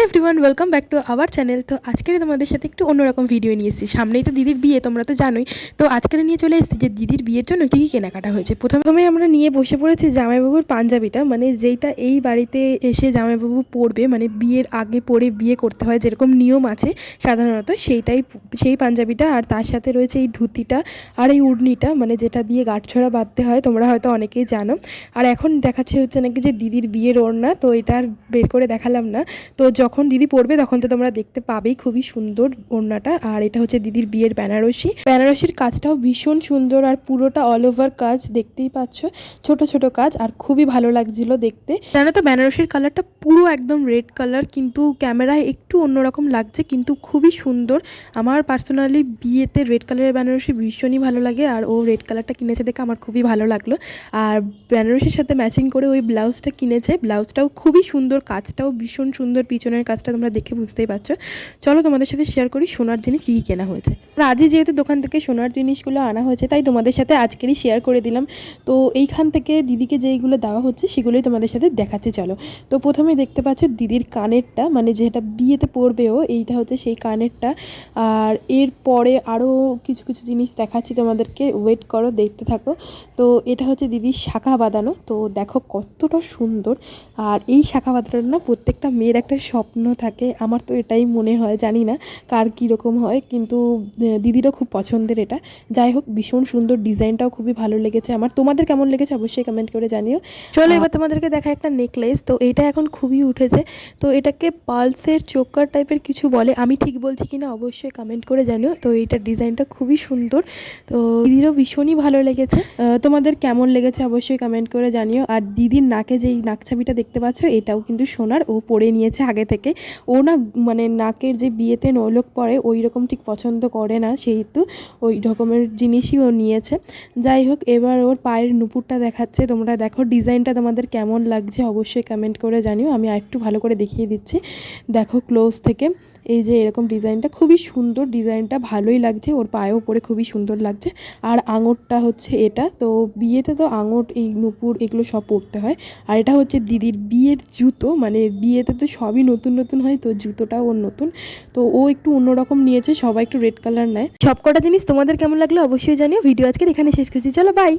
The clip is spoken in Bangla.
Everyone, welcome back to our channel. তো আজকের তোমাদের সাথে একটু অন্যরকম ভিডিও নিয়ে এসেছি। সামনেই তো দিদির বিয়ে, তোমরা তো জানোই। তো আজকের নিয়ে চলে এসেছি যে দিদির বিয়ের জন্য কী কী কেনাকাটা হয়েছে। প্রথমে আমরা নিয়ে বসে পড়েছি জামাইবাবুর পাঞ্জাবিটা, মানে যেইটা এই বাড়িতে এসে জামাইবাবু পরবে, মানে বিয়ের আগে পরে বিয়ে করতে হয় যেরকম নিয়ম আছে সাধারণত, সেই পাঞ্জাবিটা। আর তার সাথে রয়েছে এই ধুতিটা আর এই উড়নিটা, মানে যেটা দিয়ে গাঁটছড়া বাঁধতে হয়, তোমরা হয়তো অনেকেই জানো। আর এখন দেখাচ্ছে হচ্ছে নাকি যে দিদির বিয়ের ওড়না, তো এটা আর বের করে দেখালাম না। তো যখন দিদি পরবে তখন তো তোমরা দেখতে পাবেই, খুবই সুন্দর ওড়নাটা। আর এটা হচ্ছে দিদির বিয়ের বেনারসির কাজটাও ভীষণ সুন্দর, আর পুরোটা অল ওভার কাজ, দেখতেই পাচ্ছ ছোট ছোট কাজ, আর খুবই ভালো লাগছিল দেখতে। জানো তো বেনারসির কালারটা পুরো একদম রেড কালার, কিন্তু ক্যামেরায় একটু অন্যরকম লাগছে, কিন্তু খুবই সুন্দর। আমার পার্সোনালি বিয়েতে রেড কালারের বেনারসি ভীষণই ভালো লাগে, আর ও রেড কালারটা কিনেছে দেখে আমার খুবই ভালো লাগলো। আর বেনারসির সাথে ম্যাচিং করে ওই ব্লাউজটা কিনেছে, ব্লাউজটাও খুবই সুন্দর, কাজটাও ভীষণ সুন্দর, পিছনের কাজটা তোমরা দেখে বুঝতেই পারছো। চলো তোমাদের সাথে শেয়ার করি সোনার জিনিস কী কী কেনা হয়েছে। আর আজই যেহেতু দোকান থেকে সোনার জিনিসগুলো আনা হয়েছে, তাই তোমাদের সাথে আজকেরই শেয়ার করে দিলাম। তো এইখান থেকে দিদিকে যেইগুলো দেওয়া হচ্ছে সেগুলোই তোমাদের সাথে দেখাচ্ছি। চলো, তো প্রথমে দেখতে পাচ্ছ দিদির কানেরটা, মানে যেটা বিয়েতে পরবেও, এইটা হচ্ছে সেই কানেরটা। আর এরপরে আরও কিছু কিছু জিনিস দেখাচ্ছি তোমাদেরকে, ওয়েট করো, দেখতে থাকো। তো এটা হচ্ছে দিদির শাঁখা বাঁধানো, তো দেখো কতটা সুন্দর। আর এই শাঁখা বাঁধানো না প্রত্যেকটা মেয়ের একটা স্বপ্ন থাকে, আমার তো এটাই মনে হয়, জানি না কার কীরকম হয়, কিন্তু দিদিরও খুব পছন্দের এটা। যাই হোক, ভীষণ সুন্দর, ডিজাইনটাও খুবই ভালো লেগেছে আমার। তোমাদের কেমন লেগেছে অবশ্যই কমেন্ট করে জানিও। চলো এবার তোমাদেরকে দেখা একটা নেকলেস, তো এইটা এখন খুবই উঠেছে। তো এটাকে পালসের চোকার টাইপের কিছু বলে, আমি ঠিক বলছি কিনা অবশ্যই কমেন্ট করে জানিও। তো এইটার ডিজাইনটা খুবই সুন্দর, তো দিদিরও ভীষণই ভালো লেগেছে। তোমাদের কেমন লেগেছে অবশ্যই কমেন্ট করে জানিও। আর দিদির নাকে যেই নাকছাবিটা দেখতে পাচ্ছ, এটাও কিন্তু সোনার, ও পরে নিয়েছে আগে থেকে। ও না মানে নাকের যে বিয়েতে নৌলোক পরে ওই রকম ঠিক পছন্দ করে না, সেহেতু ওই রকমের জিনিসই ও নিয়েছে। যাই হোক, এবার ওর পায়ের নুপুরটা দেখাচ্ছে, তোমরা দেখো ডিজাইনটা তোমাদের কেমন লাগছে অবশ্যই কমেন্ট করে জানিও। আমি আরেকটু ভালো করে দেখিয়ে দিচ্ছি, দেখো ক্লোজ থেকে। এই যে এরকম ডিজাইনটা খুবই সুন্দর, ডিজাইনটা ভালোই লাগছে, ওর পায়েও পরে খুবই সুন্দর লাগছে। আর আঙুরটা হচ্ছে এটা, তো বিয়েতে তো আঙুর, এই নুপুর, এগুলো সব পরতে হয়। আর এটা হচ্ছে দিদির বিয়ের জুতো, মানে বিয়েতে তো সবই নতুন নতুন হয়, তো জুতোটাও ওর নতুন। তো ও একটু অন্যরকম নিয়েছে, সবাই একটু রেড কালার নেয়। সব কটা জিনিস তোমাদের কেমন লাগলো অবশ্যই জানিও। ভিডিও আজকের এখানে শেষ করছি, চলো বাই।